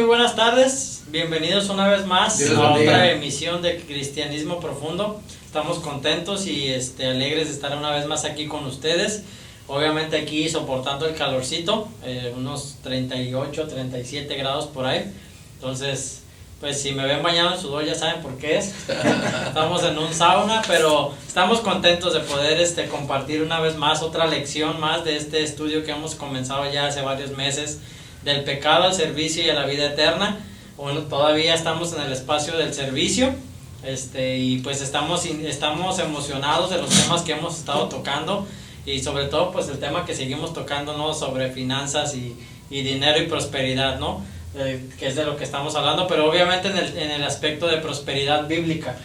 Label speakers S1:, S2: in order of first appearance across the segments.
S1: muy buenas tardes. Bienvenidos una vez más a otra emisión de Cristianismo Profundo. Estamos contentos y alegres de estar una vez más aquí con ustedes. Obviamente aquí soportando el calorcito, unos 38, 37 grados por ahí. Entonces, pues si me ven bañado en sudor ya saben por qué es. Estamos en un sauna, pero estamos contentos de poder compartir una vez más otra lección más de este estudio que hemos comenzado ya hace varios meses, del pecado al servicio y a la vida eterna. Bueno, todavía estamos en el espacio del servicio, y pues estamos emocionados de los temas que hemos estado tocando, y sobre todo pues el tema que seguimos tocando, ¿no? Sobre finanzas y dinero y prosperidad, ¿no? Que es de lo que estamos hablando, pero obviamente en el aspecto de prosperidad bíblica.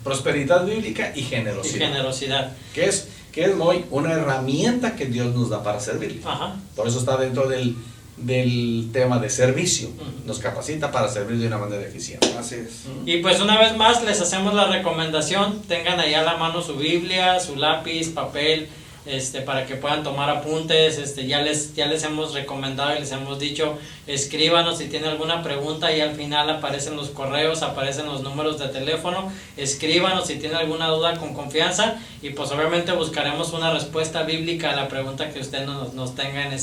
S2: Prosperidad bíblica y generosidad. Que es muy una herramienta que Dios nos da para servirle.
S1: Ajá.
S2: Por eso está dentro del tema de servicio. Nos capacita para servir de una manera eficiente.
S3: Así es.
S1: Y pues una vez más les hacemos la recomendación, tengan ahí a la mano su Biblia, su lápiz, papel, para que puedan tomar apuntes. Ya les hemos recomendado y les hemos dicho, escríbanos si tienen alguna pregunta, y al final aparecen los correos, aparecen los números de teléfono. Escríbanos si tienen alguna duda con confianza, y pues obviamente buscaremos una respuesta bíblica a la pregunta que usted nos tenga en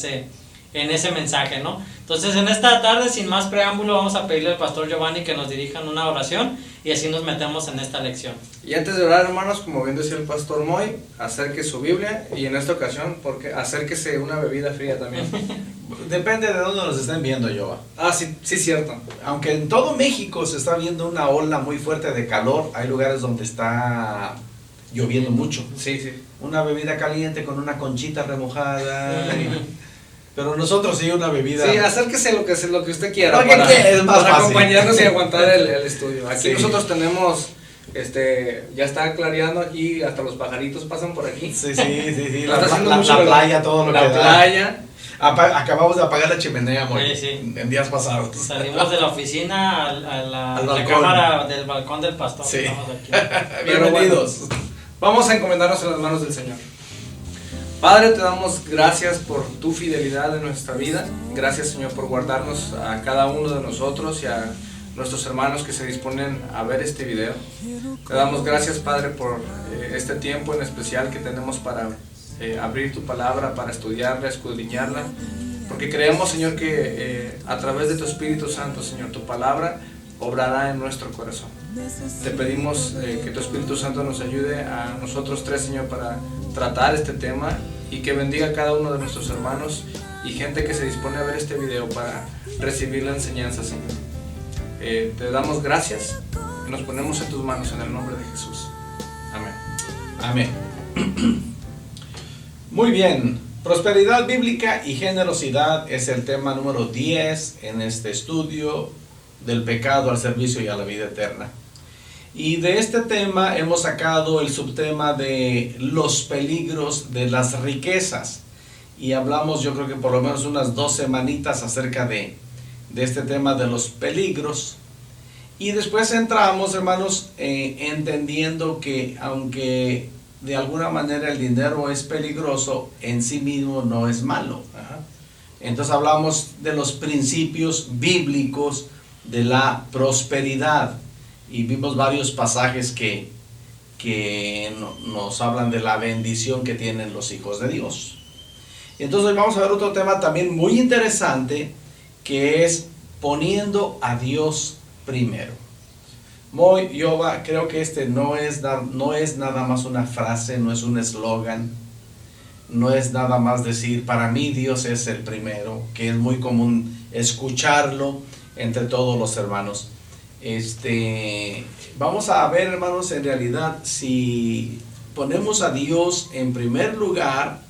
S1: ese mensaje, ¿no? Entonces en esta tarde, sin más preámbulo, vamos a pedirle al pastor Giovanni que nos dirija en una oración, y así nos metemos en esta lección.
S3: Y antes de orar, hermanos, como bien decía el pastor Moy, acerque su Biblia, y en esta ocasión, porque acérquese una bebida fría también.
S2: Depende de dónde nos estén viendo, Giova.
S3: Sí, cierto.
S2: Aunque en todo México se está viendo una ola muy fuerte de calor, hay lugares donde está lloviendo mucho.
S3: Sí.
S2: Una bebida caliente con una conchita remojada. Pero nosotros sí una bebida.
S3: Sí, acérquese lo que usted quiera
S2: es más
S3: para
S2: fácil.
S3: acompañarnos y aguantar el estudio. Aquí
S2: Sí.
S3: nosotros tenemos, ya está clareando aquí, hasta los pajaritos pasan por aquí.
S2: Sí.
S3: La
S2: playa, todo lo que
S3: La
S2: da.
S3: playa.
S2: Acabamos de apagar la chimenea,
S1: Sí.
S2: en días pasados.
S1: Salimos de la oficina a la
S2: balcón.
S1: cámara del balcón del pastor.
S2: Sí.
S1: Estamos aquí.
S2: Bienvenidos.
S3: Bueno, vamos a encomendarnos en las manos del Señor. Padre, te damos gracias por tu fidelidad en nuestra vida. Gracias, Señor, por guardarnos a cada uno de nosotros y a nuestros hermanos que se disponen a ver este video. Te damos gracias, Padre, por este tiempo en especial que tenemos para abrir tu palabra, para estudiarla, escudriñarla. Porque creemos, Señor, que a través de tu Espíritu Santo, Señor, tu palabra obrará en nuestro corazón. Te pedimos que tu Espíritu Santo nos ayude a nosotros tres, Señor, para tratar este tema, y que bendiga a cada uno de nuestros hermanos y gente que se dispone a ver este video para recibir la enseñanza, Señor. Te damos gracias y nos ponemos en tus manos en el nombre de Jesús. Amén.
S2: Muy bien. Prosperidad bíblica y generosidad es el tema número 10 en este estudio del pecado al servicio y a la vida eterna. Y de este tema hemos sacado el subtema de los peligros de las riquezas. Y hablamos, yo creo que por lo menos unas 2 semanitas acerca de este tema de los peligros. Y después entramos, hermanos, entendiendo que aunque de alguna manera el dinero es peligroso, en sí mismo no es malo. Entonces hablamos de los principios bíblicos de la prosperidad. Y vimos varios pasajes que nos hablan de la bendición que tienen los hijos de Dios. Y entonces hoy vamos a ver otro tema también muy interesante, que es poniendo a Dios primero. Giova, creo que no es nada más una frase, no es un eslogan, no es nada más decir, para mí Dios es el primero, que es muy común escucharlo entre todos los hermanos. Vamos a ver, hermanos, en realidad si ponemos a Dios en primer lugar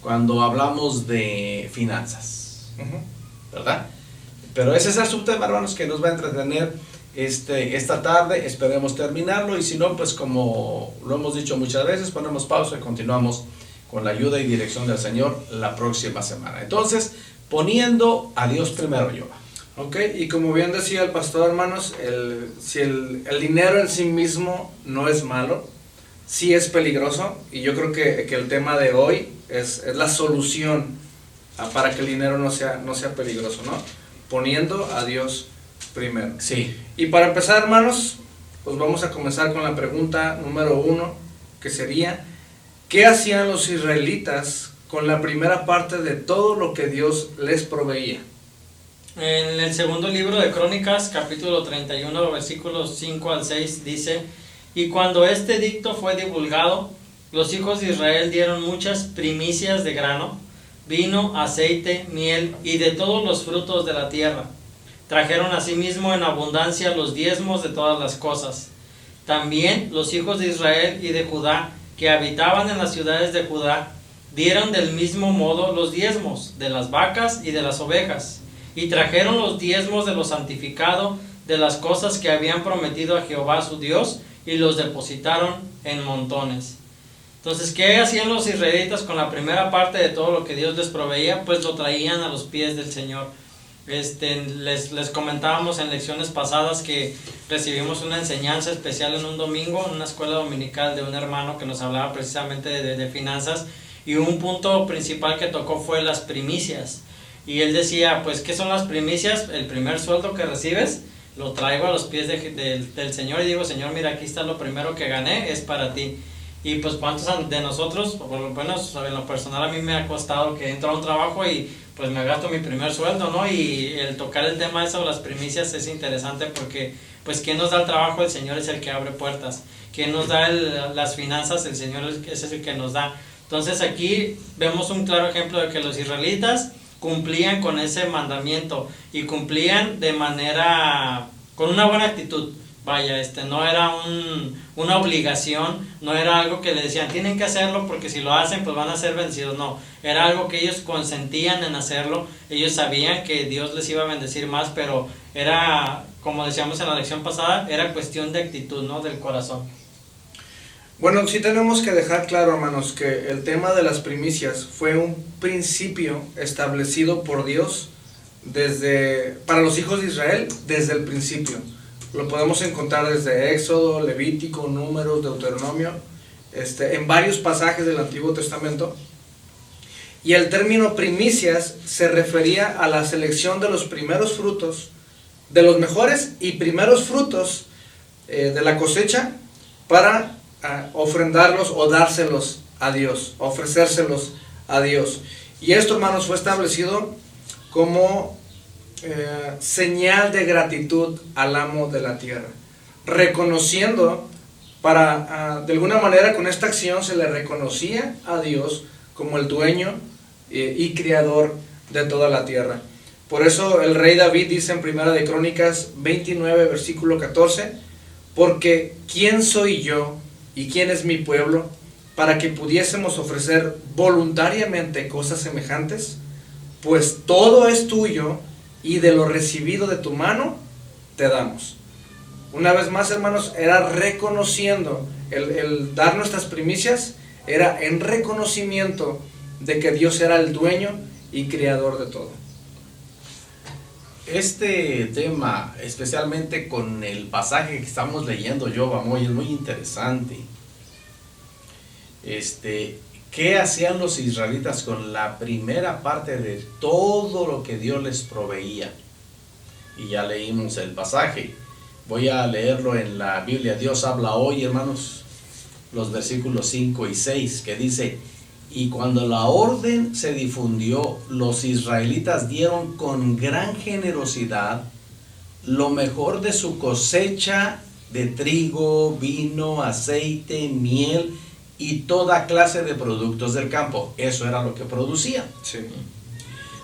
S2: cuando hablamos de finanzas, ¿verdad? Pero ese es el subtema, hermanos, que nos va a entretener esta tarde. Esperemos terminarlo, y si no, pues como lo hemos dicho muchas veces, ponemos pausa y continuamos con la ayuda y dirección del Señor la próxima semana. Entonces, poniendo a Dios primero, Giova.
S3: Ok, y como bien decía el pastor, hermanos, si el dinero en sí mismo no es malo, sí es peligroso, y yo creo que el tema de hoy es la solución para que el dinero no sea peligroso, ¿no? poniendo a Dios primero.
S2: Sí.
S3: Y para empezar, hermanos, pues vamos a comenzar con la pregunta número 1, que sería, ¿qué hacían los israelitas con la primera parte de todo lo que Dios les proveía?
S1: En el segundo libro de Crónicas, capítulo 31, versículos 5 al 6, dice: y cuando este edicto fue divulgado, los hijos de Israel dieron muchas primicias de grano, vino, aceite, miel y de todos los frutos de la tierra. Trajeron asimismo en abundancia los diezmos de todas las cosas. También los hijos de Israel y de Judá, que habitaban en las ciudades de Judá, dieron del mismo modo los diezmos de las vacas y de las ovejas. Y trajeron los diezmos de lo santificado, de las cosas que habían prometido a Jehová su Dios, y los depositaron en montones. Entonces, ¿qué hacían los israelitas con la primera parte de todo lo que Dios les proveía? Pues lo traían a los pies del Señor. Les comentábamos en lecciones pasadas que recibimos una enseñanza especial en un domingo en una escuela dominical de un hermano que nos hablaba precisamente de finanzas, y un punto principal que tocó fue las primicias. Y él decía, pues, ¿qué son las primicias? El primer sueldo que recibes, lo traigo a los pies del Señor y digo, Señor, mira, aquí está lo primero que gané, es para ti. Y pues, ¿cuántos de nosotros? Bueno, en lo personal a mí me ha costado que entro a un trabajo y pues me gasto mi primer sueldo, ¿no? Y el tocar el tema de las primicias es interesante porque, pues, ¿quién nos da el trabajo? El Señor es el que abre puertas. ¿Quién nos da las finanzas? El Señor es el que nos da. Entonces aquí vemos un claro ejemplo de que los israelitas cumplían con ese mandamiento y cumplían de manera, con una buena actitud. Vaya, no era una obligación, no era algo que le decían, tienen que hacerlo porque si lo hacen pues van a ser vencidos, no. Era algo que ellos consentían en hacerlo, ellos sabían que Dios les iba a bendecir más, pero era, como decíamos en la lección pasada, era cuestión de actitud, ¿no? Del corazón.
S3: Bueno, sí tenemos que dejar claro, hermanos, que el tema de las primicias fue un principio establecido por Dios para los hijos de Israel desde el principio. Lo podemos encontrar desde Éxodo, Levítico, Números, Deuteronomio, en varios pasajes del Antiguo Testamento. Y el término primicias se refería a la selección de los primeros frutos, de los mejores y primeros frutos de la cosecha para ofrendarlos o dárselos a Dios, ofrecérselos a Dios. Y esto, hermanos, fue establecido como señal de gratitud al amo de la tierra, reconociendo de alguna manera con esta acción se le reconocía a Dios como el dueño y creador de toda la tierra. Por eso el rey David dice en Primera de Crónicas 29 versículo 14: porque ¿quién soy yo y quién es mi pueblo para que pudiésemos ofrecer voluntariamente cosas semejantes? Pues todo es tuyo y de lo recibido de tu mano te damos. Una vez más, hermanos, era reconociendo, el dar nuestras primicias era en reconocimiento de que Dios era el dueño y creador de todo.
S2: Este tema, especialmente con el pasaje que estamos leyendo, Job, es muy interesante. ¿Qué hacían los israelitas con la primera parte de todo lo que Dios les proveía? Y ya leímos el pasaje. Voy a leerlo en la Biblia. Dios habla hoy, hermanos, los versículos 5 y 6, que dice: y cuando la orden se difundió, los israelitas dieron con gran generosidad lo mejor de su cosecha de trigo, vino, aceite, miel y toda clase de productos del campo. Eso era lo que producían.
S3: Sí.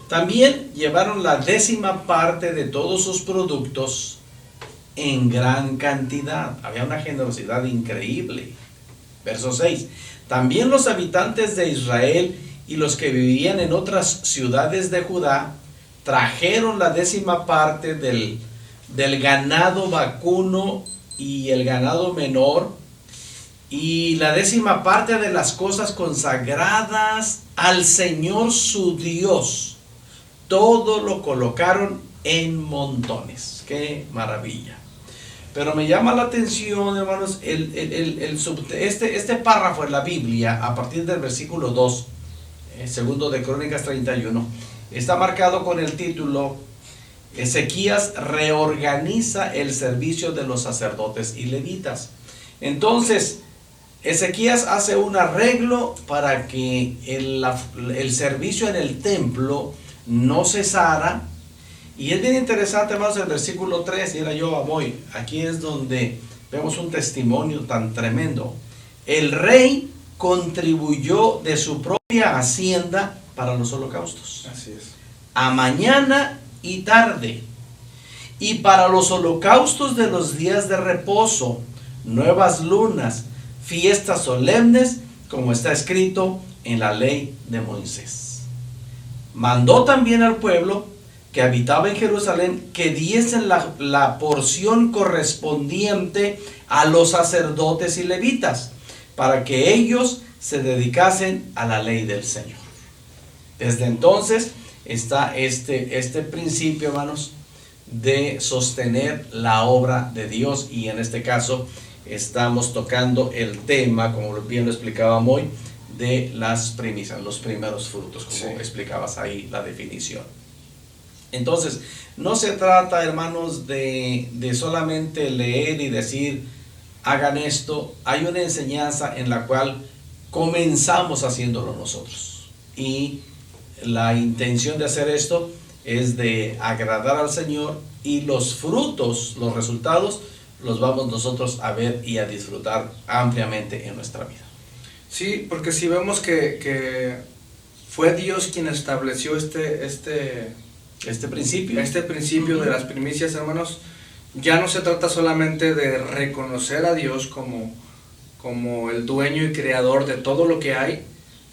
S2: También llevaron la 10ª parte de todos sus productos en gran cantidad. Había una generosidad increíble. Verso 6. También los habitantes de Israel y los que vivían en otras ciudades de Judá trajeron la 10ª parte del ganado vacuno y el ganado menor, y la 10ª parte de las cosas consagradas al Señor su Dios. Todo lo colocaron en montones. ¡Qué maravilla! Pero me llama la atención, hermanos, este párrafo en la Biblia, a partir del versículo 2, segundo de Crónicas 31, está marcado con el título Ezequías reorganiza el servicio de los sacerdotes y levitas. Entonces, Ezequías hace un arreglo para que el servicio en el templo no cesara. Y es bien interesante, hermanos, el versículo 3, y era yo voy. Aquí es donde vemos un testimonio tan tremendo. El rey contribuyó de su propia hacienda para los holocaustos.
S3: Así es.
S2: A mañana y tarde. Y para los holocaustos de los días de reposo, nuevas lunas, fiestas solemnes, como está escrito en la ley de Moisés. Mandó también al pueblo que habitaba en Jerusalén que diesen la porción correspondiente a los sacerdotes y levitas, para que ellos se dedicasen a la ley del Señor. Desde entonces está este principio, hermanos, de sostener la obra de Dios, y en este caso estamos tocando el tema, como bien lo explicábamos hoy, de las primicias, los primeros frutos, como explicabas ahí la definición. Entonces, no se trata, hermanos, de solamente leer y decir, hagan esto. Hay una enseñanza en la cual comenzamos haciéndolo nosotros. Y la intención de hacer esto es de agradar al Señor, y los frutos, los resultados, los vamos nosotros a ver y a disfrutar ampliamente en nuestra vida.
S3: Sí, porque si vemos que fue Dios quien estableció este principio de las primicias, hermanos, ya no se trata solamente de reconocer a Dios como el dueño y creador de todo lo que hay,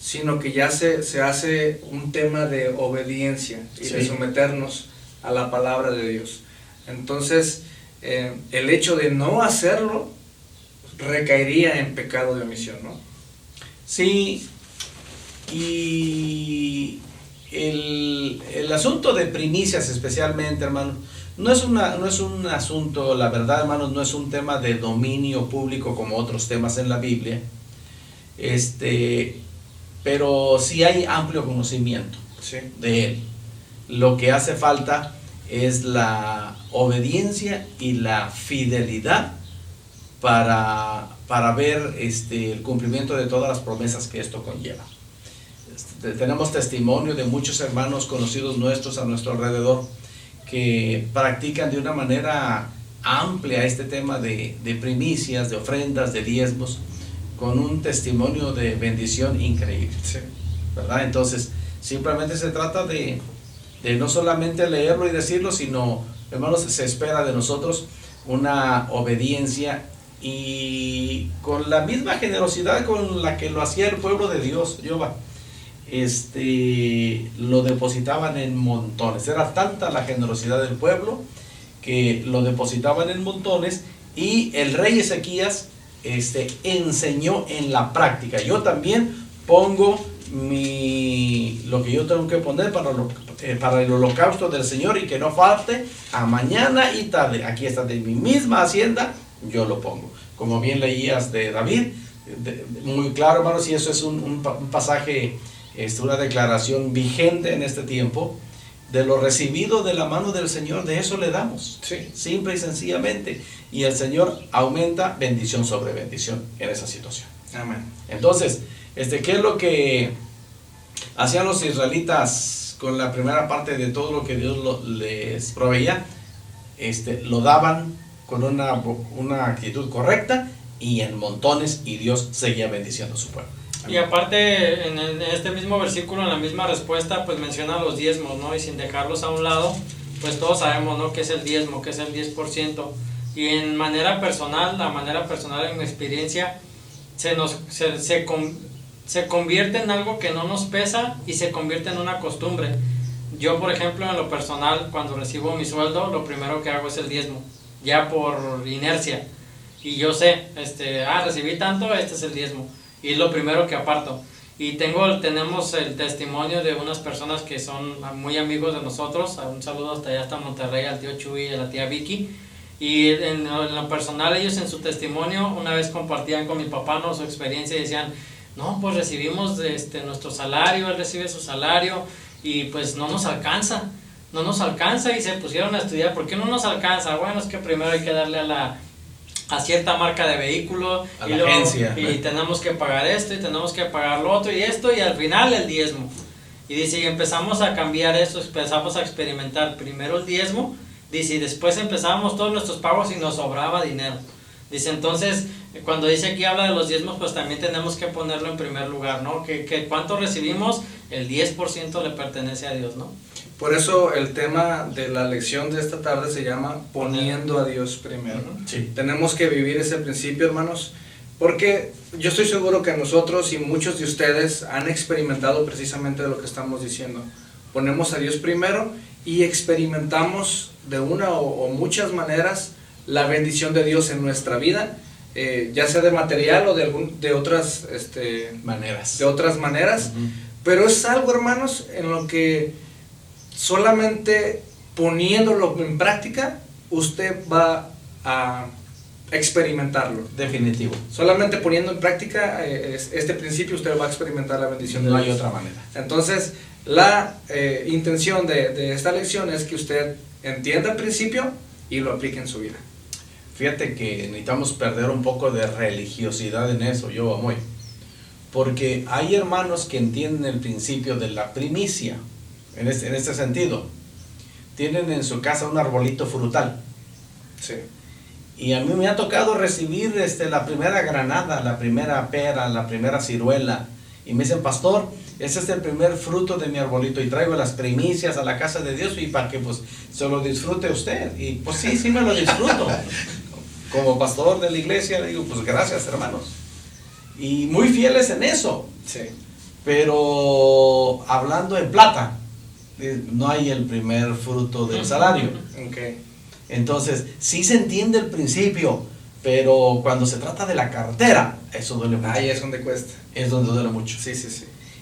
S3: sino que ya se hace un tema de obediencia y de someternos a la palabra de Dios. Entonces, el hecho de no hacerlo recaería en pecado de omisión, ¿no?
S2: Sí, y el asunto de primicias especialmente, hermanos, no es un asunto, la verdad, hermanos, no es un tema de dominio público como otros temas en la Biblia, pero sí hay amplio conocimiento de él. Lo que hace falta es la obediencia y la fidelidad para ver el cumplimiento de todas las promesas que esto conlleva. Tenemos testimonio de muchos hermanos conocidos nuestros a nuestro alrededor que practican de una manera amplia este tema de primicias, de ofrendas, de diezmos, con un testimonio de bendición increíble, ¿verdad? Entonces, simplemente se trata de no solamente leerlo y decirlo, sino, hermanos, se espera de nosotros una obediencia, y con la misma generosidad con la que lo hacía el pueblo de Dios, Jehová, lo depositaban en montones. Era tanta la generosidad del pueblo que lo depositaban en montones, y el rey Ezequías enseñó en la práctica. Yo también pongo lo que yo tengo que poner para el holocausto del Señor, y que no falte a mañana y tarde. Aquí está, de mi misma hacienda yo lo pongo. Como bien leías de David, muy claro, hermanos, y eso es un pasaje, una declaración vigente en este tiempo. De lo recibido de la mano del Señor, de eso le damos, simple y sencillamente, y el Señor aumenta bendición sobre bendición en esa situación.
S3: Amén.
S2: Entonces, ¿qué es lo que hacían los israelitas con la primera parte de todo lo que Dios les proveía? Lo daban con una actitud correcta y en montones, y Dios seguía bendiciendo a su pueblo.
S1: Y aparte, en este mismo versículo, en la misma respuesta, pues menciona los diezmos, ¿no? Y sin dejarlos a un lado, pues todos sabemos, ¿no?, qué es el diezmo, qué es el 10%. Y en manera personal, en mi experiencia, se convierte en algo que no nos pesa, y se convierte en una costumbre. Yo, por ejemplo, en lo personal, cuando recibo mi sueldo, lo primero que hago es el diezmo, ya por inercia. Y yo sé, recibí tanto, este es el diezmo. Y es lo primero que aparto. Y tenemos el testimonio de unas personas que son muy amigos de nosotros. Un saludo hasta allá, hasta Monterrey, al tío Chuy y a la tía Vicky. Y en lo personal, ellos en su testimonio, una vez compartían con mi papá, ¿no?, su experiencia, y decían, no, pues recibimos nuestro salario, él recibe su salario, y pues no nos alcanza. no nos alcanza, y se pusieron a estudiar. ¿Por qué no nos alcanza? Bueno, es que primero hay que darle a cierta marca de vehículo,
S2: a
S1: y
S2: la
S1: luego,
S2: agencia,
S1: y tenemos que pagar esto, y tenemos que pagar lo otro, y esto, y al final el diezmo. Y dice, y empezamos a cambiar eso, empezamos a experimentar primero el diezmo, dice, y después empezábamos todos nuestros pagos y nos sobraba dinero. Dice, entonces, cuando dice aquí habla de los diezmos, pues también tenemos que ponerlo en primer lugar, ¿no? Que cuánto recibimos, el 10% le pertenece a Dios, ¿no?
S3: Por eso el tema de la lección de esta tarde se llama poniendo a Dios primero.
S2: Sí.
S3: Tenemos que vivir ese principio, hermanos, porque yo estoy seguro que nosotros y muchos de ustedes han experimentado precisamente lo que estamos diciendo. Ponemos a Dios primero y experimentamos de una o muchas maneras la bendición de Dios en nuestra vida, ya sea de material o de otras
S2: maneras.
S3: Pero es algo, hermanos, en lo que solamente poniéndolo en práctica usted va a experimentarlo.
S2: Definitivo.
S3: Solamente poniendo en práctica este principio usted va a experimentar la bendición de Dios.
S2: No hay otra manera.
S3: Entonces, la intención de esta lección es que usted entienda el principio y lo aplique en su vida.
S2: Fíjate que necesitamos perder un poco de religiosidad en eso, yo amo. Porque hay hermanos que entienden el principio de la primicia, en este sentido. Tienen en su casa un arbolito frutal.
S3: Sí.
S2: Y a mí me ha tocado recibir la primera granada, la primera pera, la primera ciruela. Y me dicen, pastor, ese es el primer fruto de mi arbolito y traigo las primicias a la casa de Dios y para que pues se lo disfrute usted. Y pues sí me lo disfruto. Como pastor de la iglesia le digo, pues gracias, hermanos. Y muy fieles en eso.
S3: Sí.
S2: Pero hablando en plata, no hay el primer fruto del salario.
S3: Okay.
S2: Entonces, sí se entiende el principio, pero cuando se trata de la cartera, eso duele mucho.
S3: Ahí es donde cuesta.
S2: Es donde duele mucho.
S3: Sí.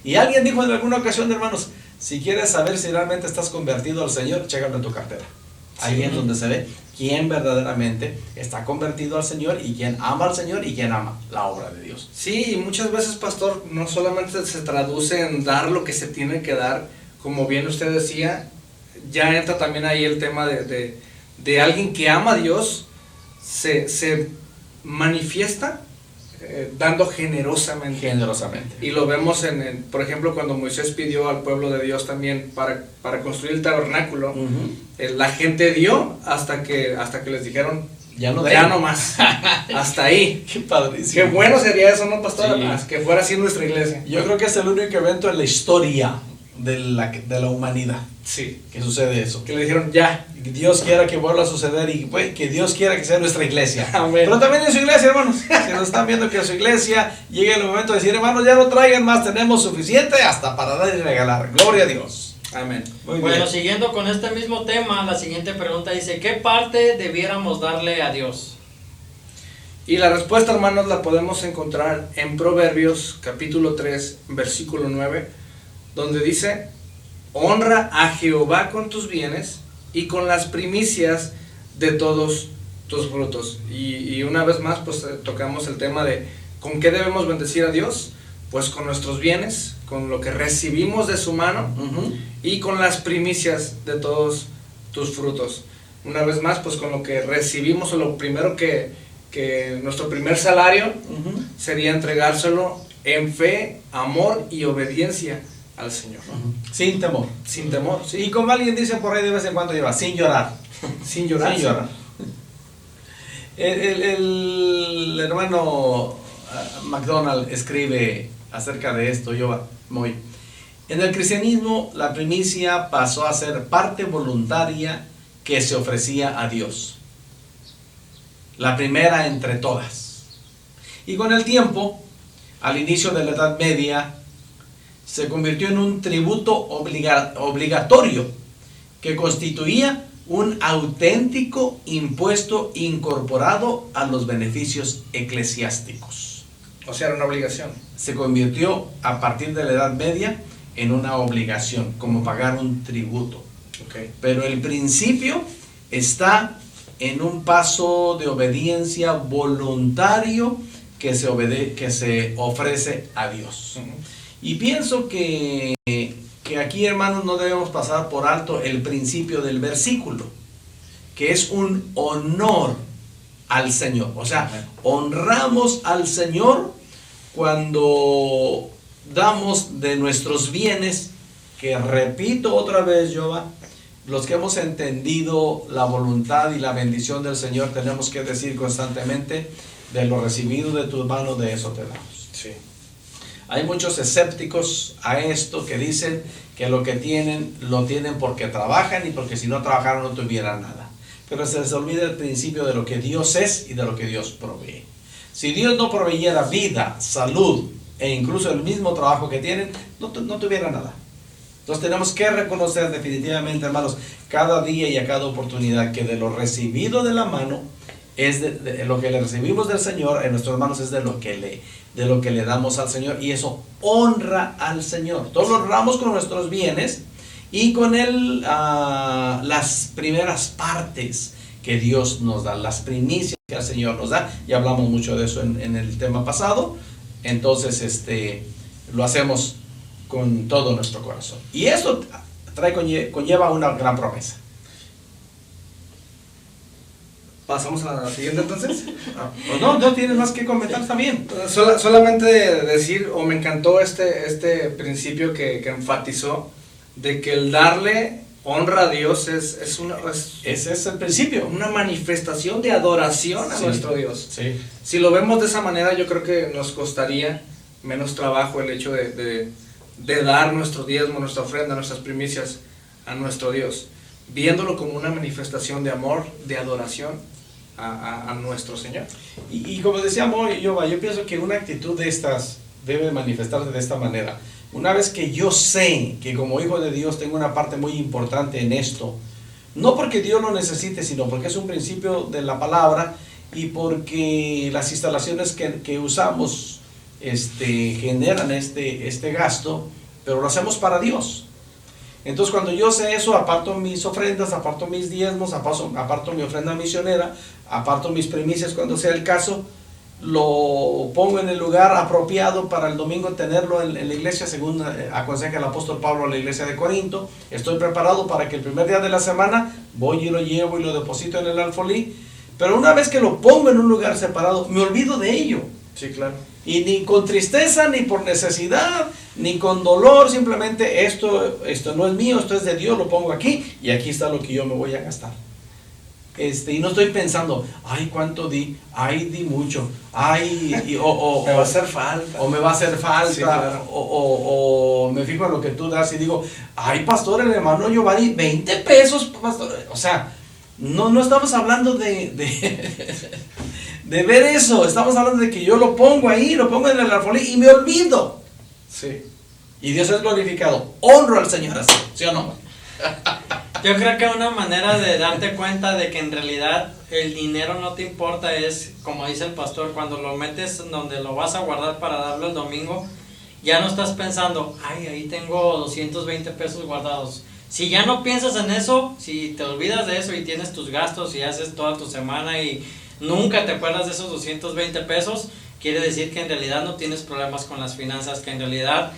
S2: Y alguien dijo en alguna ocasión, hermanos, si quieres saber si realmente estás convertido al Señor, chécalo en tu cartera. Ahí es donde se ve quién verdaderamente está convertido al Señor y quién ama al Señor y quién ama la obra de Dios.
S3: Sí, y muchas veces, pastor, no solamente se traduce en dar lo que se tiene que dar, como bien usted decía, ya entra también ahí el tema de alguien que ama a Dios, se manifiesta dando generosamente. Y lo vemos por ejemplo, cuando Moisés pidió al pueblo de Dios también para construir el tabernáculo, la gente dio hasta que les dijeron, ya no más, hasta ahí.
S2: Qué padrísimo.
S3: Qué bueno sería eso, ¿no, pastor?
S2: Sí.
S3: Que fuera así nuestra iglesia.
S2: Yo creo que es el único evento en la historia de la humanidad.
S3: Sí.
S2: Que sucede eso.
S3: Que le dijeron ya.
S2: Dios quiera que vuelva a suceder y que Dios quiera que sea nuestra iglesia.
S3: Amén.
S2: Pero también en su iglesia, hermanos. Si nos están viendo que en su iglesia llegue el momento de decir, hermanos, ya no traigan más, tenemos suficiente hasta para dar y regalar. Gloria a Dios.
S3: Amén.
S2: Muy
S1: bueno,
S2: bien.
S1: siguiendo con este mismo tema, la siguiente pregunta dice, ¿qué parte debiéramos darle a Dios?
S3: Y la respuesta, hermanos, la podemos encontrar en Proverbios capítulo 3, versículo 9, donde dice, honra a Jehová con tus bienes y con las primicias de todos tus frutos. Y una vez más, pues tocamos el tema de ¿con qué debemos bendecir a Dios? Pues con nuestros bienes, con lo que recibimos de su mano y con las primicias de todos tus frutos. Una vez más, pues con lo que recibimos, o lo primero que nuestro primer salario sería entregárselo en fe, amor y obediencia al Señor.
S2: Sin temor.
S3: Sin temor, sí.
S2: Y como alguien dice por ahí de vez en cuando lleva, sin llorar.
S3: Sin llorar.
S2: Sin llorar. El hermano McDonald escribe acerca de esto, en el cristianismo la primicia pasó a ser parte voluntaria que se ofrecía a Dios. La primera entre todas. Y con el tiempo, al inicio de la Edad Media, se convirtió en un tributo obligatorio que constituía un auténtico impuesto incorporado a los beneficios eclesiásticos.
S3: O sea, era una obligación.
S2: Se convirtió a partir de la Edad Media en una obligación, como pagar un tributo.
S3: Okay.
S2: Pero el principio está en un paso de obediencia voluntario que se ofrece a Dios. Y pienso que que aquí, hermanos, no debemos pasar por alto el principio del versículo, que es un honor al Señor. O sea, honramos al Señor cuando damos de nuestros bienes, que repito otra vez, Jehová, los que hemos entendido la voluntad y la bendición del Señor, tenemos que decir constantemente: de lo recibido de tus manos, de eso te damos.
S3: Sí.
S2: Hay muchos escépticos a esto que dicen que lo que tienen, lo tienen porque trabajan, y porque si no trabajaran no tuvieran nada. Pero se les olvida el principio de lo que Dios es y de lo que Dios provee. Si Dios no proveyera vida, salud e incluso el mismo trabajo que tienen, no tuviera nada. Entonces tenemos que reconocer definitivamente, hermanos, cada día y a cada oportunidad, que de lo recibido de la mano, es de lo que le recibimos del Señor en nuestras manos, es de lo que le damos al Señor, y eso honra al Señor. Todos lo honramos con nuestros bienes y con las primeras partes que Dios nos da, las primicias que el Señor nos da. Ya hablamos mucho de eso en el tema pasado. Entonces lo hacemos con todo nuestro corazón, y eso conlleva una gran promesa.
S3: ¿Pasamos a la siguiente entonces?
S2: Pues no tienes más que comentar, está bien.
S3: Solamente decir, me encantó este principio que enfatizó, de que el darle honra a Dios ese es el principio, una manifestación de adoración a nuestro Dios.
S2: Sí.
S3: Si lo vemos de esa manera, yo creo que nos costaría menos trabajo el hecho de dar nuestro diezmo, nuestra ofrenda, nuestras primicias a nuestro Dios, viéndolo como una manifestación de amor, de adoración a nuestro Señor.
S2: Y como decíamos, yo pienso que una actitud de estas debe manifestarse de esta manera. Una vez que yo sé que como hijo de Dios tengo una parte muy importante en esto, no porque Dios lo necesite, sino porque es un principio de la palabra, y porque las instalaciones que usamos generan este gasto, pero lo hacemos para Dios. Entonces, cuando yo sé eso, aparto mis ofrendas, aparto mis diezmos, aparto mi ofrenda misionera, aparto mis primicias cuando sea el caso, lo pongo en el lugar apropiado para el domingo tenerlo en la iglesia, según aconseja el apóstol Pablo a la iglesia de Corinto. Estoy preparado para que el primer día de la semana voy y lo llevo y lo deposito en el alfolí. Pero una vez que lo pongo en un lugar separado, me olvido de ello.
S3: Sí, claro.
S2: Y ni con tristeza, ni por necesidad, ni con dolor, simplemente esto no es mío, esto es de Dios, lo pongo aquí, y aquí está lo que yo me voy a gastar. Y no estoy pensando, ay, cuánto di, ay, di mucho, ay,
S3: me va a hacer falta.
S2: O me va a hacer falta,
S3: sí, claro.
S2: o me fijo en lo que tú das y digo, ay, pastor, el hermano Giovanni, 20 pesos, pastor. O sea, no estamos hablando de ver eso, estamos hablando de que yo lo pongo ahí, lo pongo en el alfolí y me olvido.
S3: Sí.
S2: Y Dios es glorificado. Honro al Señor así, ¿sí o no?
S1: Yo creo que una manera de darte cuenta de que en realidad el dinero no te importa es, como dice el pastor, cuando lo metes donde lo vas a guardar para darlo el domingo, ya no estás pensando, ay, ahí tengo 220 pesos guardados. Si ya no piensas en eso, si te olvidas de eso y tienes tus gastos y haces toda tu semana y nunca te acuerdas de esos 220 pesos, quiere decir que en realidad no tienes problemas con las finanzas, que en realidad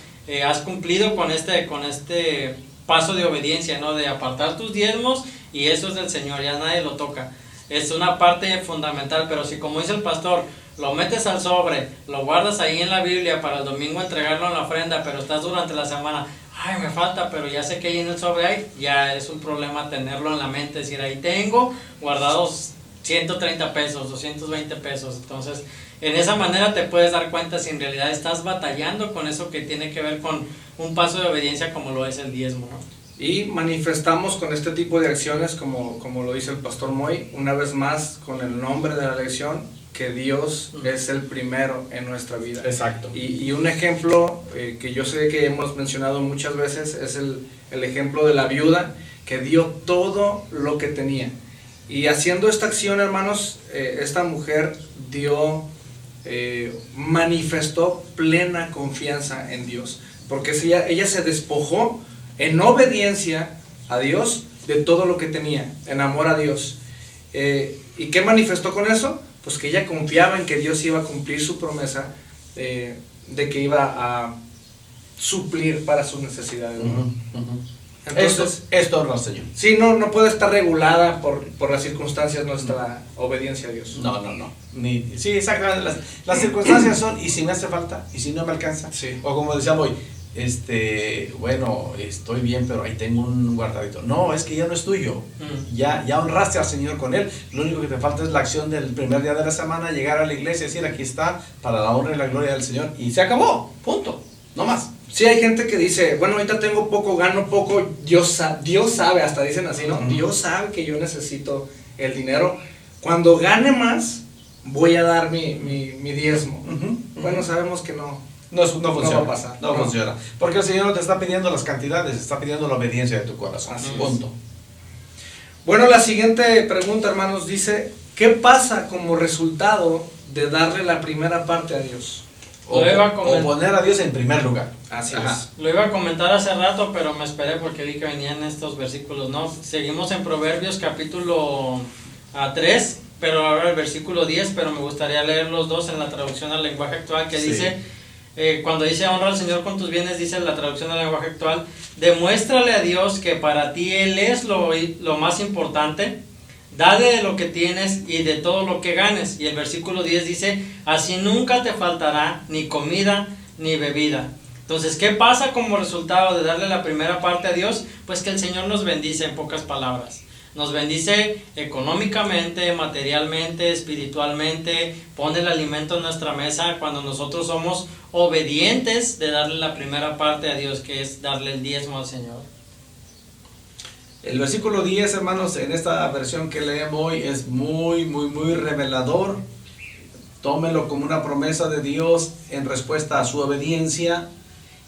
S1: has cumplido con este paso de obediencia, ¿no? De apartar tus diezmos, y eso es del Señor, ya nadie lo toca. Es una parte fundamental, pero si, como dice el pastor, lo metes al sobre, lo guardas ahí en la Biblia para el domingo entregarlo en la ofrenda, pero estás durante la semana, ay, me falta, pero ya sé que ahí en el sobre hay, ya es un problema tenerlo en la mente, decir, ahí tengo guardados 130 pesos, 220 pesos. Entonces, en esa manera te puedes dar cuenta si en realidad estás batallando con eso que tiene que ver con un paso de obediencia como lo es el diezmo, ¿no?
S3: Y manifestamos con este tipo de acciones, como lo dice el pastor Moy, una vez más con el nombre de la lección, que Dios es el primero en nuestra vida.
S2: Exacto.
S3: Y un ejemplo que yo sé que hemos mencionado muchas veces es el ejemplo de la viuda que dio todo lo que tenía. Y haciendo esta acción, hermanos, esta mujer manifestó plena confianza en Dios, porque ella se despojó en obediencia a Dios de todo lo que tenía, en amor a Dios. ¿Y qué manifestó con eso? Pues que ella confiaba en que Dios iba a cumplir su promesa de que iba a suplir para sus necesidades, ¿no?
S2: Entonces, esto honra al Señor.
S3: Sí, no puede estar regulada por las circunstancias nuestra obediencia a Dios.
S2: No. Sí, exactamente. Las circunstancias son, y si me hace falta, y si no me alcanza.
S3: Sí.
S2: O como decíamos hoy, bueno, estoy bien, pero ahí tengo un guardadito. No, es que ya no es tuyo. Ya honraste al Señor con él. Lo único que te falta es la acción del primer día de la semana, llegar a la iglesia y decir, aquí está, para la honra y la gloria del Señor. Y se acabó, punto, no más.
S3: Sí, hay gente que dice, bueno, ahorita tengo poco, gano poco, Dios sabe, hasta dicen así, ¿no? Dios sabe que yo necesito el dinero. Cuando gane más, voy a dar mi diezmo. Bueno, sabemos que no funciona.
S2: No va a pasar. No funciona. Porque el Señor no te está pidiendo las cantidades, está pidiendo la obediencia de tu corazón.
S3: Así
S2: punto.
S3: Bueno, la siguiente pregunta, hermanos, dice, ¿qué pasa como resultado de darle la primera parte a Dios?
S2: O poner a Dios en primer lugar.
S3: Así es.
S1: Lo iba a comentar hace rato, pero me esperé porque vi que venían estos versículos, ¿no? Seguimos en Proverbios capítulo 3, pero ahora el versículo 10, pero me gustaría leer los dos en la traducción al lenguaje actual, que dice, cuando dice honra al Señor con tus bienes, dice la traducción al lenguaje actual, demuéstrale a Dios que para ti Él es lo más importante. Dale de lo que tienes y de todo lo que ganes. Y el versículo 10 dice, así nunca te faltará ni comida ni bebida. Entonces, ¿qué pasa como resultado de darle la primera parte a Dios? Pues que el Señor nos bendice, en pocas palabras. Nos bendice económicamente, materialmente, espiritualmente, pone el alimento en nuestra mesa cuando nosotros somos obedientes de darle la primera parte a Dios, que es darle el diezmo al Señor.
S2: El versículo 10, hermanos, en esta versión que leemos hoy es muy revelador. Tómelo como una promesa de Dios en respuesta a su obediencia.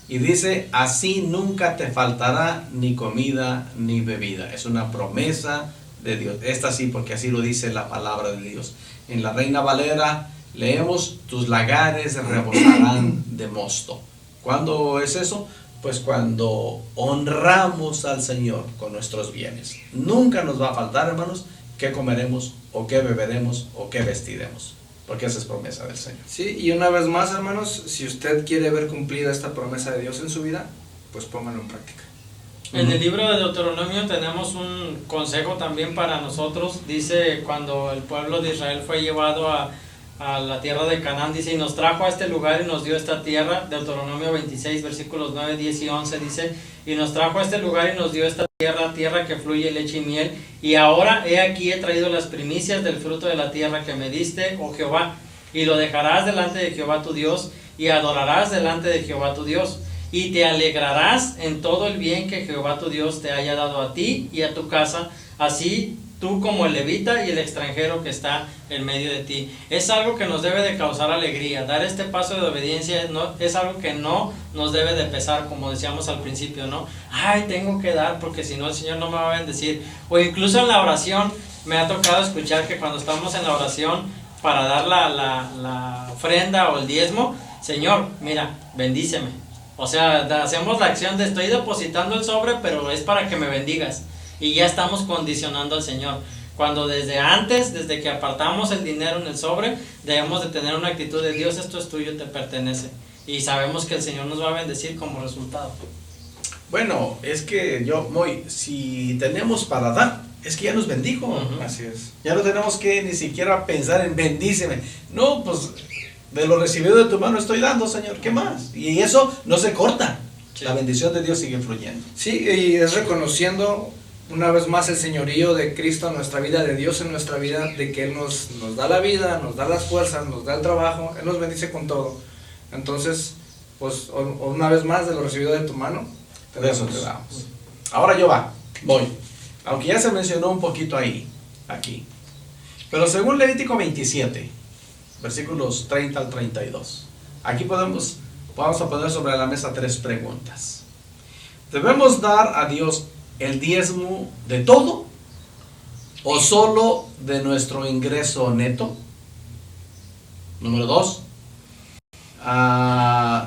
S2: Y dice, así nunca te faltará ni comida ni bebida. Es una promesa de Dios. Esta sí, porque así lo dice la palabra de Dios. En la Reina Valera leemos, tus lagares rebosarán de mosto. ¿Cuándo es eso? Pues cuando honramos al Señor con nuestros bienes. Nunca nos va a faltar, hermanos, qué comeremos, o qué beberemos, o qué vestiremos. Porque esa es promesa del Señor.
S3: Sí, y una vez más, hermanos, si usted quiere ver cumplida esta promesa de Dios en su vida, pues póngalo en práctica.
S1: En el libro de Deuteronomio tenemos un consejo también para nosotros. Dice, cuando el pueblo de Israel fue llevado a la tierra de Canaán, dice, y nos trajo a este lugar y nos dio esta tierra. Deuteronomio 26, versículos 9, 10 y 11 dice, y nos trajo a este lugar y nos dio esta tierra que fluye leche y miel, y ahora he aquí he traído las primicias del fruto de la tierra que me diste, oh Jehová, y lo dejarás delante de Jehová tu Dios, y adorarás delante de Jehová tu Dios, y te alegrarás en todo el bien que Jehová tu Dios te haya dado a ti y a tu casa, así tú como el levita y el extranjero que está en medio de ti. Es algo que nos debe de causar alegría. Dar este paso de obediencia es algo que no nos debe de pesar, como decíamos al principio, ¿no? Ay, tengo que dar porque si no el Señor no me va a bendecir. O incluso en la oración me ha tocado escuchar que cuando estamos en la oración para dar la ofrenda o el diezmo, Señor, mira, bendíceme. O sea, hacemos la acción de estoy depositando el sobre, pero es para que me bendigas. Y ya estamos condicionando al Señor. Cuando desde que apartamos el dinero en el sobre, debemos de tener una actitud de Dios, esto es tuyo, te pertenece. Y sabemos que el Señor nos va a bendecir como resultado.
S2: Bueno, es que si tenemos para dar, es que ya nos bendijo.
S3: Así es.
S2: Ya no tenemos que ni siquiera pensar en bendíceme. No, pues de lo recibido de tu mano estoy dando, Señor, ¿qué más? Y eso no se corta. Sí. La bendición de Dios sigue fluyendo.
S3: Sí, y es reconociendo una vez más el señorío de Cristo en nuestra vida, de Dios en nuestra vida, de que Él nos da la vida, nos da las fuerzas, nos da el trabajo, Él nos bendice con todo. Entonces, pues una vez más de lo recibido de tu mano,
S2: de eso te damos. Ahora voy. Aunque ya se mencionó un poquito aquí. Pero según Levítico 27, versículos 30 al 32, aquí vamos a poner sobre la mesa 3 preguntas. ¿Debemos dar a Dios el diezmo de todo o solo de nuestro ingreso neto? Número 2,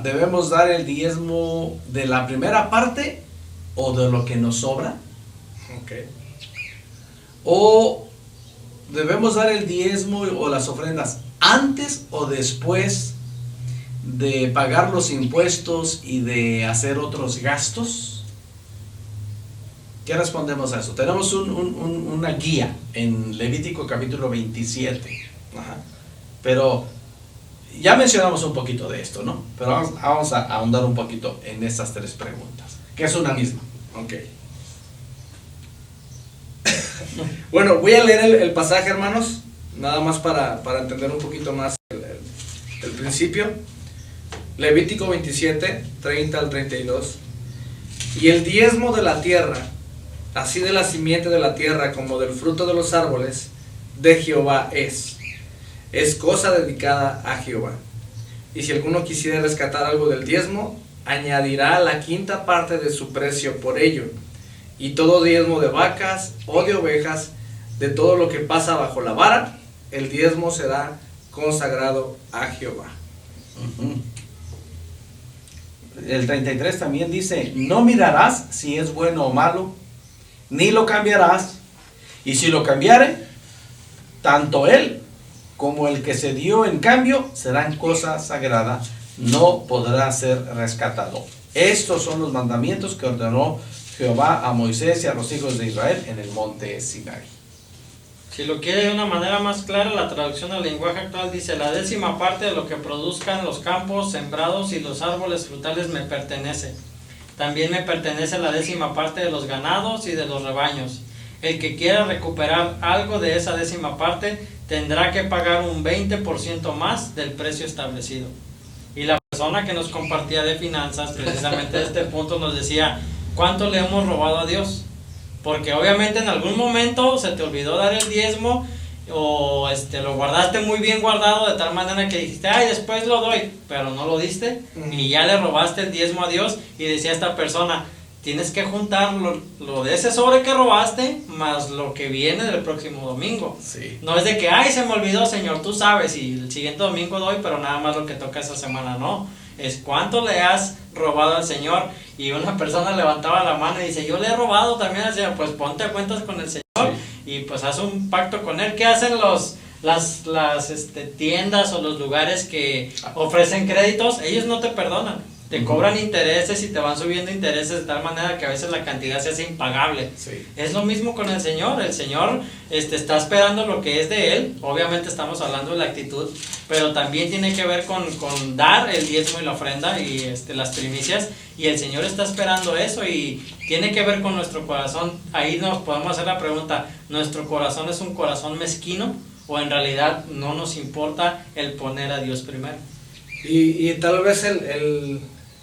S2: ¿debemos dar el diezmo de la primera parte o de lo que nos sobra?
S3: Okay.
S2: ¿O debemos dar el diezmo o las ofrendas antes o después de pagar los impuestos y de hacer otros gastos? ¿Qué respondemos a eso? Tenemos una guía en Levítico capítulo 27. Ajá. Pero ya mencionamos un poquito de esto, ¿no? Pero vamos a ahondar un poquito en estas tres preguntas, que es una misma.
S3: Ok. Bueno, voy a leer el pasaje, hermanos, nada más para entender un poquito más el principio. Levítico 27, 30 al 32. Y el diezmo de la tierra, así de la simiente de la tierra como del fruto de los árboles, de Jehová es cosa dedicada a Jehová. Y si alguno quisiera rescatar algo del diezmo, añadirá la quinta parte de su precio por ello. Y todo diezmo de vacas o de ovejas, de todo lo que pasa bajo la vara, el diezmo será consagrado a Jehová.
S2: El 33 también dice: no mirarás si es bueno o malo, ni lo cambiarás, y si lo cambiare, tanto él como el que se dio en cambio serán cosa sagrada, no podrá ser rescatado. Estos son los mandamientos que ordenó Jehová a Moisés y a los hijos de Israel en el monte Sinaí.
S1: Si lo quiere de una manera más clara, la traducción al lenguaje actual dice: la 10ª parte de lo que produzcan los campos sembrados y los árboles frutales me pertenece. También me pertenece la 10ª parte de los ganados y de los rebaños. El que quiera recuperar algo de esa 10ª parte tendrá que pagar un 20% más del precio establecido. Y la persona que nos compartía de finanzas, precisamente de este punto, nos decía: ¿cuánto le hemos robado a Dios? Porque obviamente en algún momento se te olvidó dar el diezmo, o lo guardaste muy bien guardado de tal manera que dijiste: ay, después lo doy, pero no lo diste, y ya le robaste el diezmo a Dios. Y decía esta persona: tienes que juntar lo de ese sobre que robaste más lo que viene del próximo domingo.
S2: Sí.
S1: No es de que: ay, se me olvidó, Señor, tú sabes, y el siguiente domingo doy, pero nada más lo que toca esa semana. No, es cuánto le has robado al Señor. Y una persona levantaba la mano y dice: yo le he robado también al Señor. Pues ponte a cuentas con el Señor, sí, y pues haz un pacto con Él. ¿Qué hacen las tiendas o los lugares que ofrecen créditos? Ellos no te perdonan, te cobran intereses y te van subiendo intereses de tal manera que a veces la cantidad se hace impagable.
S2: Sí.
S1: Es lo mismo con el Señor. El Señor está esperando lo que es de Él. Obviamente estamos hablando de la actitud, pero también tiene que ver con dar el diezmo y la ofrenda y las primicias. Y el Señor está esperando eso, y tiene que ver con nuestro corazón. Ahí nos podemos hacer la pregunta: ¿nuestro corazón es un corazón mezquino, o en realidad no nos importa el poner a Dios primero?
S3: Y tal vez el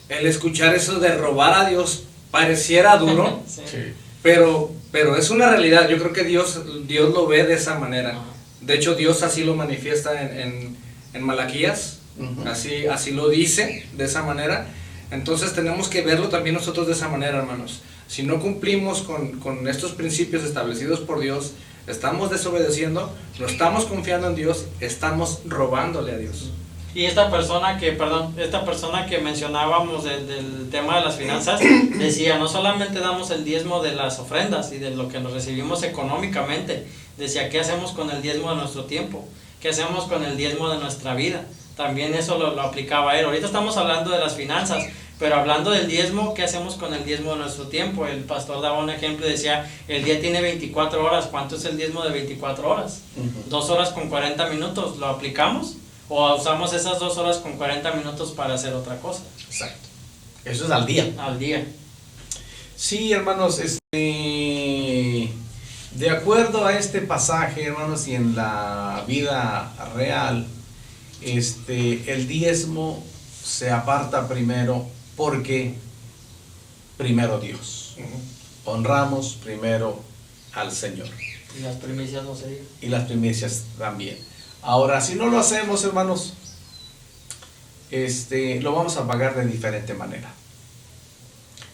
S3: escuchar eso de robar a Dios pareciera duro,
S1: sí.
S2: Sí.
S3: pero es una realidad. Yo creo que Dios lo ve de esa manera. De hecho, Dios así lo manifiesta en Malaquías, así lo dice de esa manera. Entonces tenemos que verlo también nosotros de esa manera, hermanos. Si no cumplimos con estos principios establecidos por Dios, estamos desobedeciendo, no estamos confiando en Dios, estamos robándole a Dios.
S1: Y esta persona que mencionábamos del tema de las finanzas, decía: no solamente damos el diezmo de las ofrendas y de lo que nos recibimos económicamente, decía: ¿qué hacemos con el diezmo de nuestro tiempo? ¿Qué hacemos con el diezmo de nuestra vida? También eso lo aplicaba él. Ahorita estamos hablando de las finanzas, pero hablando del diezmo, ¿qué hacemos con el diezmo de nuestro tiempo? El pastor daba un ejemplo y decía: el día tiene 24 horas, ¿cuánto es el diezmo de 24 horas? 2 horas con 40 minutos, ¿lo aplicamos? ¿O usamos esas 2 horas con 40 minutos para hacer otra cosa?
S2: Exacto. Eso es al día.
S1: Al día.
S2: Sí, hermanos, de acuerdo a este pasaje, hermanos, y en la vida real, el diezmo se aparta primero porque primero Dios. Honramos primero al Señor.
S1: Y las primicias no se digan.
S2: Y las primicias también. Ahora, si no lo hacemos, hermanos, lo vamos a pagar de diferente manera.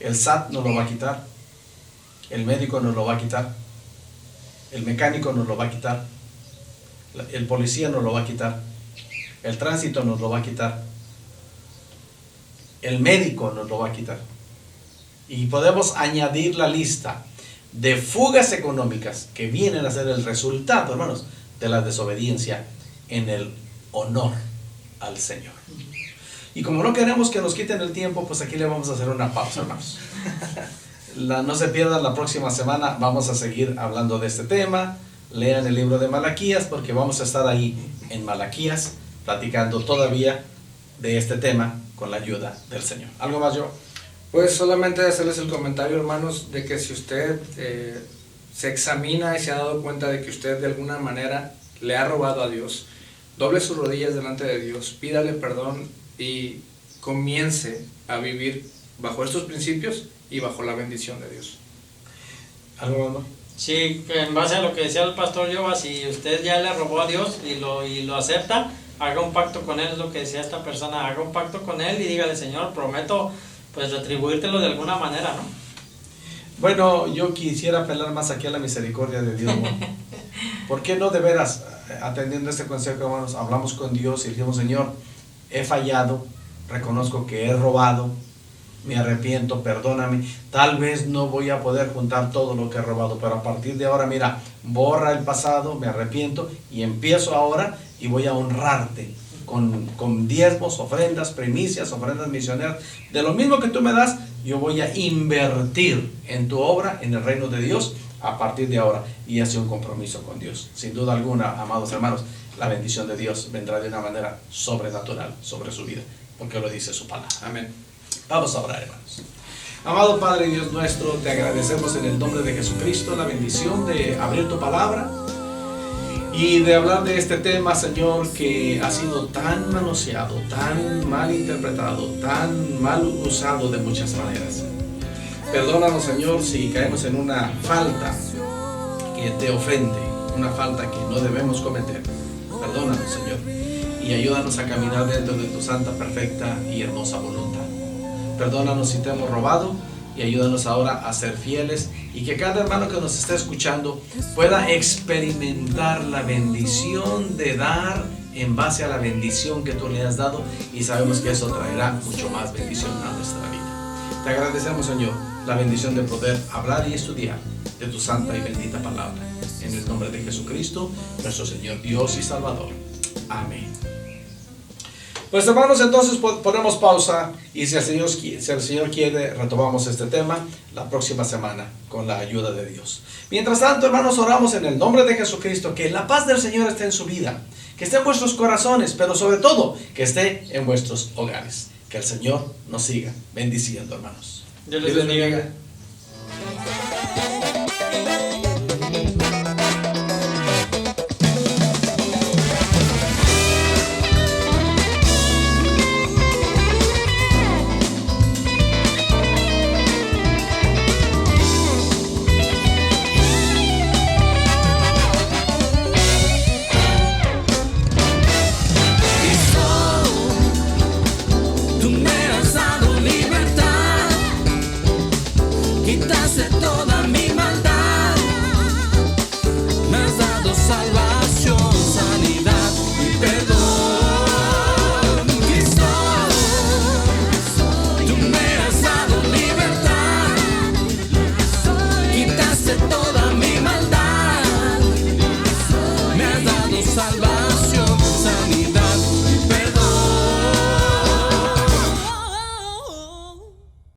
S2: El SAT nos lo va a quitar, el médico nos lo va a quitar, el mecánico nos lo va a quitar, el policía nos lo va a quitar, el tránsito nos lo va a quitar, el médico nos lo va a quitar. Y podemos añadir la lista de fugas económicas que vienen a ser el resultado, hermanos, de la desobediencia en el honor al Señor. Y como no queremos que nos quiten el tiempo, pues aquí le vamos a hacer una pausa, hermanos. No se pierdan la próxima semana, vamos a seguir hablando de este tema. Lean el libro de Malaquías, porque vamos a estar ahí en Malaquías, platicando todavía de este tema con la ayuda del Señor. ¿Algo más, yo?
S3: Pues solamente hacerles el comentario, hermanos, de que si usted se examina y se ha dado cuenta de que usted de alguna manera le ha robado a Dios, doble sus rodillas delante de Dios, pídale perdón y comience a vivir bajo estos principios y bajo la bendición de Dios.
S2: ¿Algo más?
S1: Sí, en base a lo que decía el pastor Yoba, si usted ya le robó a Dios y lo acepta, haga un pacto con Él, es lo que decía esta persona, haga un pacto con Él y dígale, Señor, prometo pues retribuírtelo de alguna manera, ¿no?
S2: Bueno, yo quisiera apelar más aquí a la misericordia de Dios, ¿no? ¿Por qué no de veras, atendiendo este consejo, hermanos, hablamos con Dios y dijimos, Señor, he fallado, reconozco que he robado, me arrepiento, perdóname, tal vez no voy a poder juntar todo lo que he robado, pero a partir de ahora, mira, borra el pasado, me arrepiento y empiezo ahora y voy a honrarte con diezmos, ofrendas, primicias, ofrendas misioneras, de lo mismo que tú me das, yo voy a invertir en tu obra, en el reino de Dios, a partir de ahora, y hace un compromiso con Dios. Sin duda alguna, amados hermanos, la bendición de Dios vendrá de una manera sobrenatural sobre su vida, porque lo dice su palabra.
S3: Amén.
S2: Vamos a orar, hermanos. Amado Padre Dios nuestro, te agradecemos en el nombre de Jesucristo la bendición de abrir tu palabra y de hablar de este tema, Señor, que ha sido tan manoseado, tan mal interpretado, tan mal usado de muchas maneras. Perdónanos, Señor, si caemos en una falta que te ofende, una falta que no debemos cometer. Perdónanos, Señor, y ayúdanos a caminar dentro de tu santa, perfecta y hermosa voluntad. Perdónanos si te hemos robado y ayúdanos ahora a ser fieles y que cada hermano que nos esté escuchando pueda experimentar la bendición de dar en base a la bendición que tú le has dado, y sabemos que eso traerá mucho más bendición a nuestra vida. Te agradecemos, Señor, la bendición de poder hablar y estudiar de tu santa y bendita palabra. En el nombre de Jesucristo, nuestro Señor, Dios y Salvador. Amén. Pues hermanos, entonces ponemos pausa y si el Señor quiere, retomamos este tema la próxima semana con la ayuda de Dios. Mientras tanto, hermanos, oramos en el nombre de Jesucristo, que la paz del Señor esté en su vida, que esté en vuestros corazones, pero sobre todo, que esté en vuestros hogares. Que el Señor nos siga bendiciendo, hermanos.
S1: Dios les bendiga.
S4: Quitaste todo.